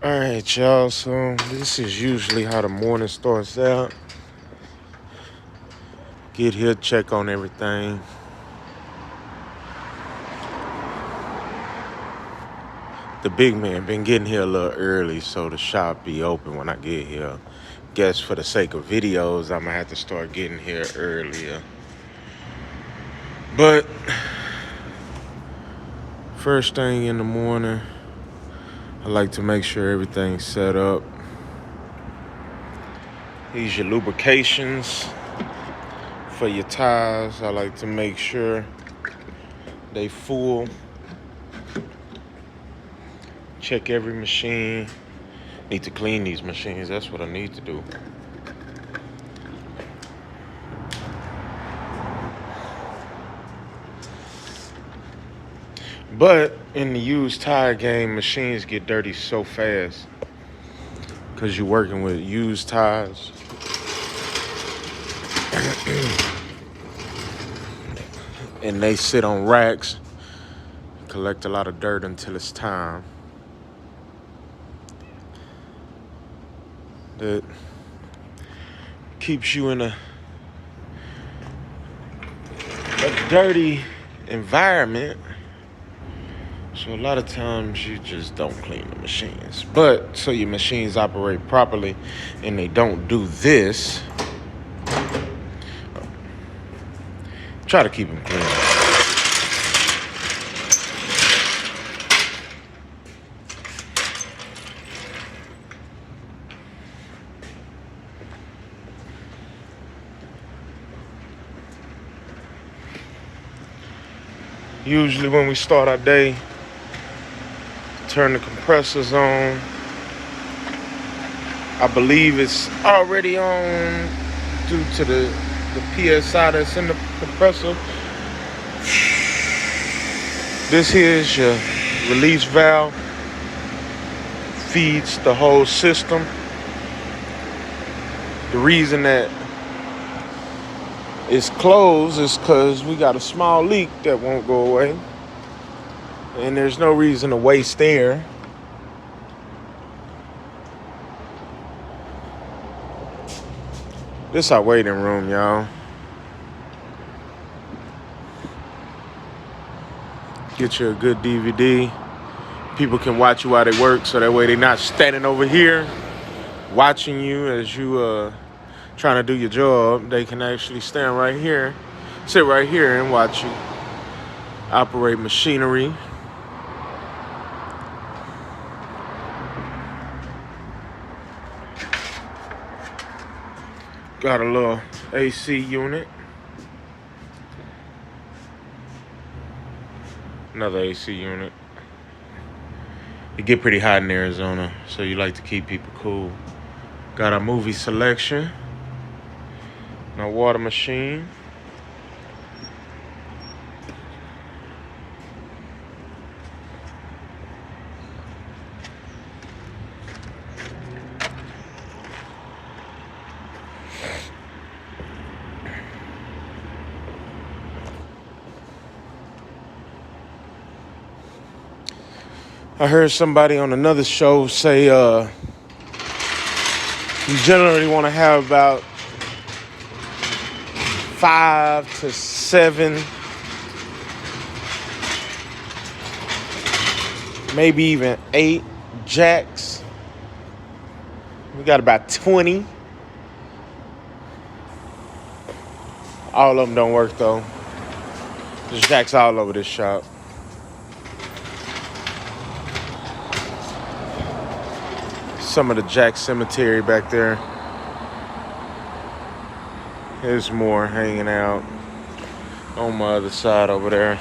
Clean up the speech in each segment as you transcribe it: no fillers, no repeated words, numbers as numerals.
Alright, y'all, so this is usually how the morning starts out. Get here, check on everything. The big man been getting here a little early, so the shop be open when I get here. Guess for the sake of videos, I'm gonna have to start getting here earlier. But first thing in the morning, I like to make sure everything's set up. These your lubrications for your tires. I like to make sure they full. Check every machine. Need to clean these machines. That's what I need to do. But in the used tire game, machines get dirty so fast because you're working with used tires. And they sit on racks, collect a lot of dirt until it's time. That keeps you in a dirty environment. So a lot of times you just don't clean the machines. But so your machines operate properly and they don't do this, try to keep them clean. Usually when we start our day, turn the compressors on. I believe it's already on due to the PSI that's in the compressor. This here is your release valve. Feeds the whole system. The reason that it's closed is because we got a small leak that won't go away. And there's no reason to waste air. This our waiting room, y'all. Get you a good DVD. People can watch you while they work, so that way they're not standing over here watching you as you trying to do your job. They can actually stand right here, sit right here and watch you operate machinery. Got a little AC unit. Another AC unit. It get pretty hot in Arizona, so you like to keep people cool. Got a movie selection. My water machine. I heard somebody on another show say you generally want to have about 5 to 7, maybe even 8 jacks. We got about 20. All of them don't work though. There's jacks all over this shop. Some of the jack cemetery back there. There's more hanging out on my other side over there.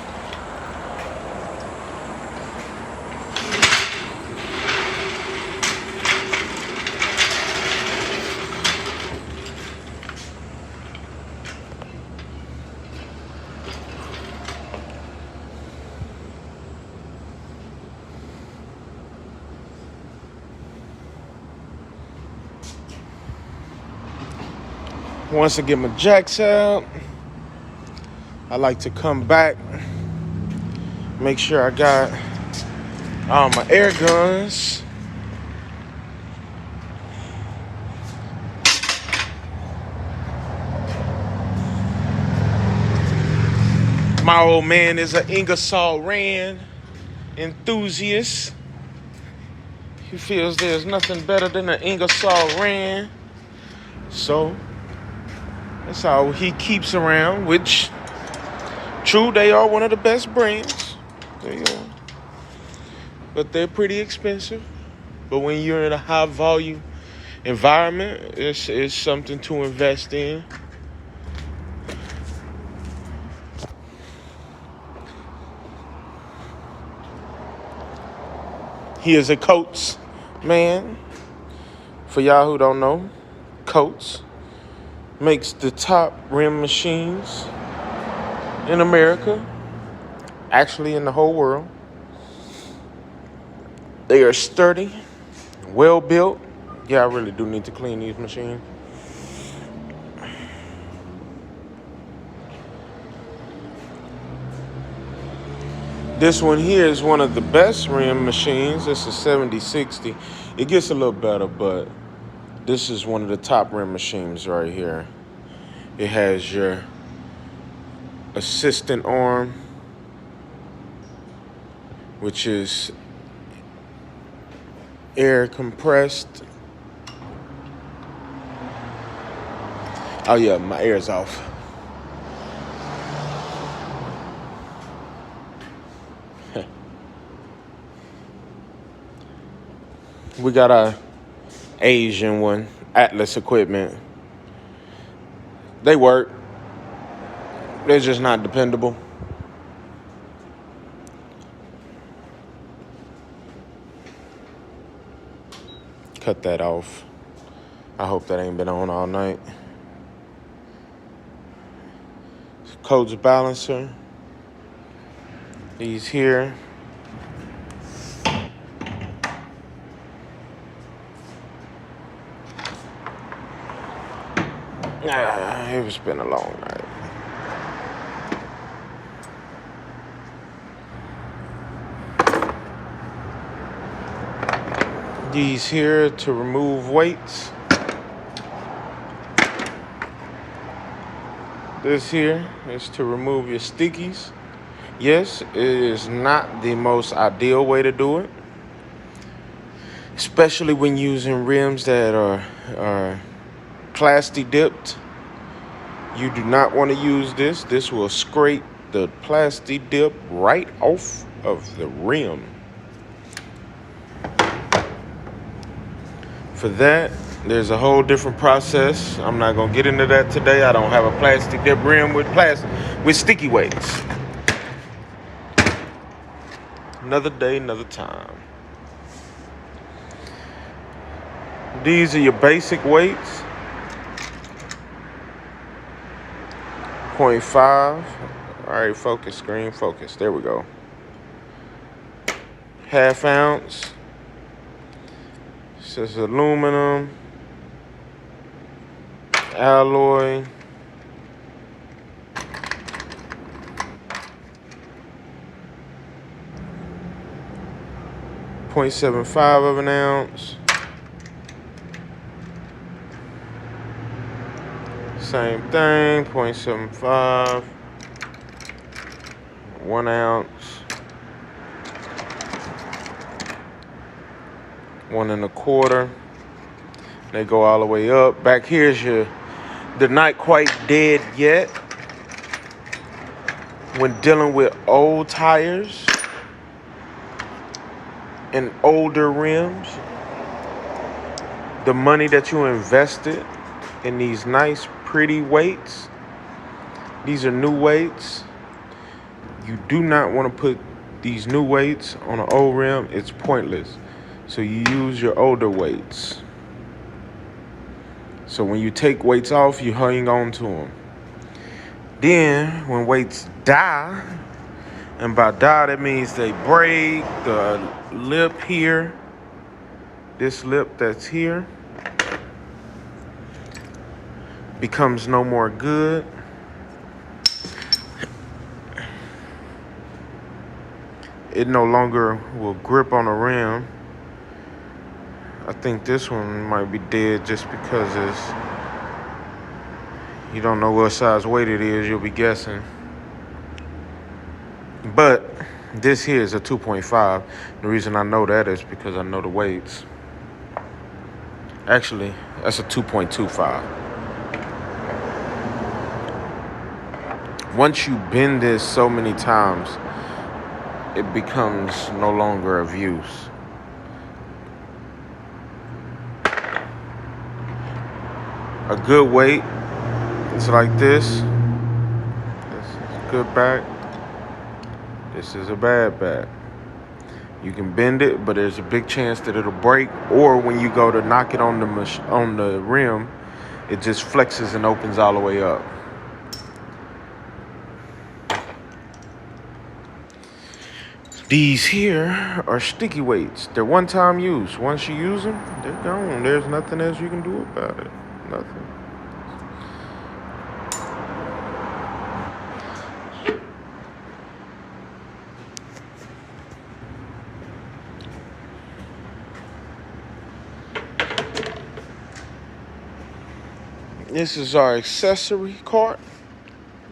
Once I get my jacks out, I like to come back, make sure I got My air guns. My old man is an Ingersoll Rand enthusiast. He feels there's nothing better than an Ingersoll Rand. So that's all he keeps around, which, true, they are one of the best brands. They are. But they're pretty expensive. But when you're in a high volume environment, it's something to invest in. He is a Coates man. For y'all who don't know, Coates makes the top rim machines in America, actually in the whole world. They are sturdy, well built. Yeah, I really do need to clean these machines. This one here is one of the best rim machines. It's a 7060. It gets a little better, but this is one of the top rim machines right here. It has your assistant arm, which is air compressed. Oh yeah, my air's off. We got a Asian one, Atlas Equipment. They work. They're just not dependable. Cut that off. I hope that ain't been on all night. Coates balancer. These here. It's been a long night. These here to remove weights. This here is to remove your stickies. Yes, it is not the most ideal way to do it, especially when using rims that are plasti dipped. You do not want to use this. This will scrape the plasti dip right off of the rim. For that, there's a whole different process. I'm not gonna get into that today. I don't have a plastic dip rim with sticky weights. Another day, another time. These are your basic weights. 0.5. All right, focus, screen, focus. There we go. Half ounce. This is aluminum, alloy. 0.75 of an ounce. Same thing, 0.75. 1 ounce. 1 1/4. They go all the way up. Back here's the not quite dead yet. When dealing with old tires and older rims, the money that you invested in these nice, pretty weights, these are new weights. You do not want to put these new weights on an old rim. It's pointless. So you use your older weights. So when you take weights off, you hang on to them. Then when weights die, and by die that means they break, the lip here, this lip that's here, becomes no more good. it no longer will grip on the rim. I think this one might be dead just because you don't know what size weight it is. You'll be guessing. But this here is a 2.5. The reason I know that is because I know the weights. Actually, that's a 2.25. Once you bend this so many times, it becomes no longer of use. A good weight is like this. This is a good back. This is a bad back. You can bend it, but there's a big chance that it'll break. Or when you go to knock it on the rim, it just flexes and opens all the way up. These here are sticky weights. They're one-time use. Once you use them, they're gone. There's nothing else you can do about it. Nothing. This is our accessory cart.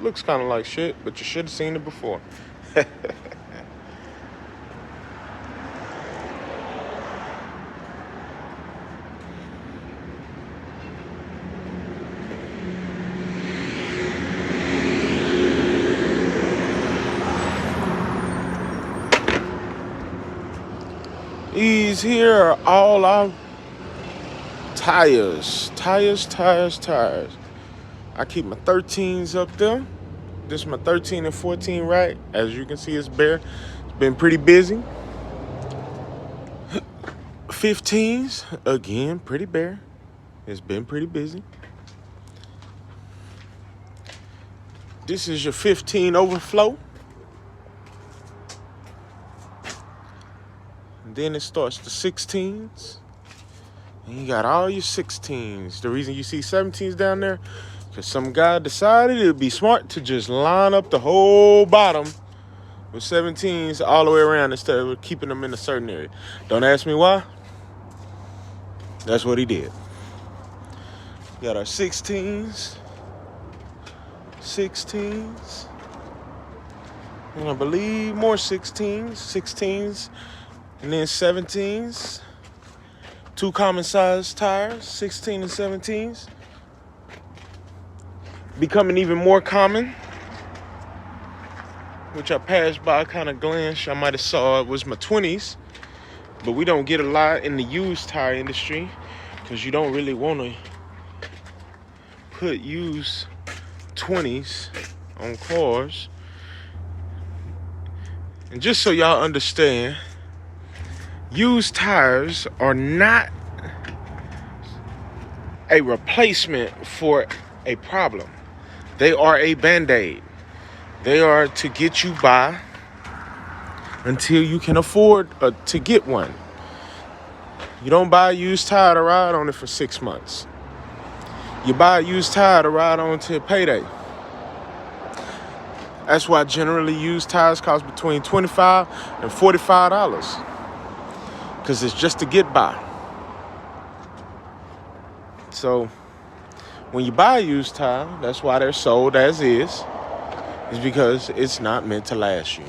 Looks kind of like shit, but you should have seen it before. These here are all our tires. I keep my 13s up there. This is my 13 and 14 rack. As you can see, it's bare. It's been pretty busy. 15s, again, pretty bare. It's been pretty busy. This is your 15 overflow. And then it starts the 16s. And you got all your 16s. The reason you see 17s down there, because some guy decided it would be smart to just line up the whole bottom with 17s all the way around instead of keeping them in a certain area. Don't ask me why. That's what he did. Got our 16s. And I believe more 16s. And then 17s. Two common size tires, 16 and 17s. Becoming even more common, which I passed by, kind of glanced. I might have saw it was my 20s, but we don't get a lot in the used tire industry because you don't really want to put used 20s on cars. And just so y'all understand, used tires are not a replacement for a problem. They are a Band-Aid. They are to get you by until you can afford to get one. You don't buy a used tire to ride on it for 6 months. You buy a used tire to ride on till payday. That's why generally used tires cost between $25 and $45. Because it's just to get by. So when you buy a used tire, that's why they're sold as is because it's not meant to last you.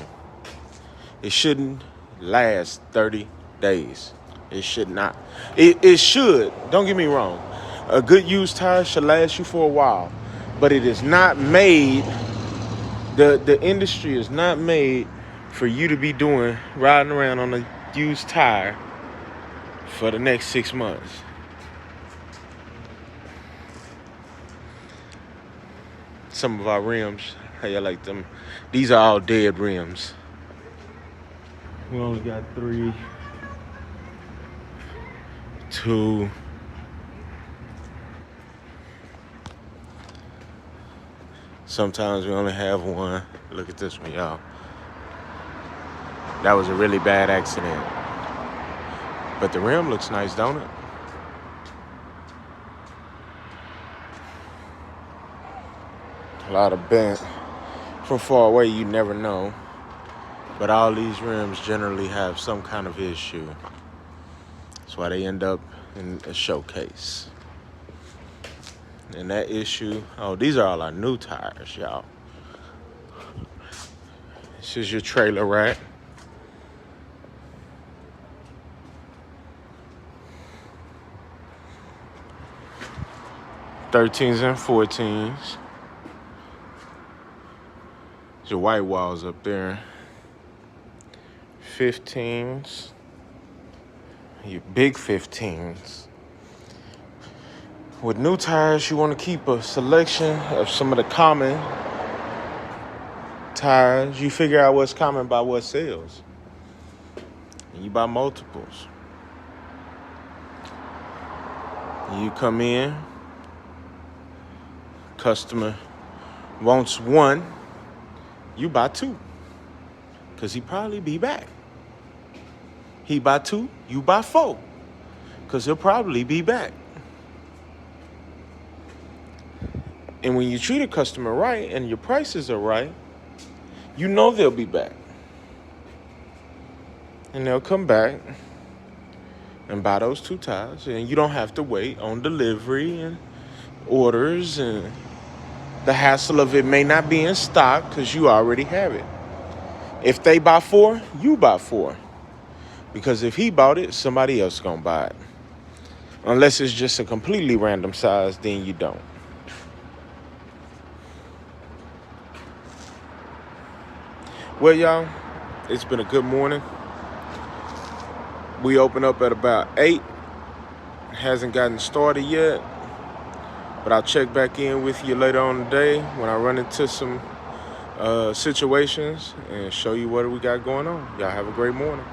It shouldn't last 30 days. It should not. It should, don't get me wrong. A good used tire should last you for a while. But it is not made, the industry is not made for you to be riding around on a used tire for the next 6 months. Some of our rims, how you like them? These are all dead rims. We only got 3, 2. Sometimes we only have 1. Look at this one, y'all. That was a really bad accident. But the rim looks nice, don't it? A lot of bent. From far away, you never know. But all these rims generally have some kind of issue. That's why they end up in a showcase. And that issue, oh, these are all our new tires, y'all. This is your trailer rack. '13s and '14s. There's your white walls up there. '15s. Your big '15s. With new tires, you want to keep a selection of some of the common tires. You figure out what's common by what sells. And you buy multiples. You come in, customer wants one, you buy two. Because he probably be back. He buy two, you buy four. Because he'll probably be back. And when you treat a customer right and your prices are right, you know they'll be back. And they'll come back and buy those two tires. And you don't have to wait on delivery and orders and the hassle of it may not be in stock because you already have it. If they buy four, you buy four. Because if he bought it, somebody else gonna buy it. Unless it's just a completely random size, then you don't. Well, y'all, it's been a good morning. We open up at about 8. Hasn't gotten started yet. But I'll check back in with you later on today when I run into some situations and show you what we got going on. Y'all have a great morning.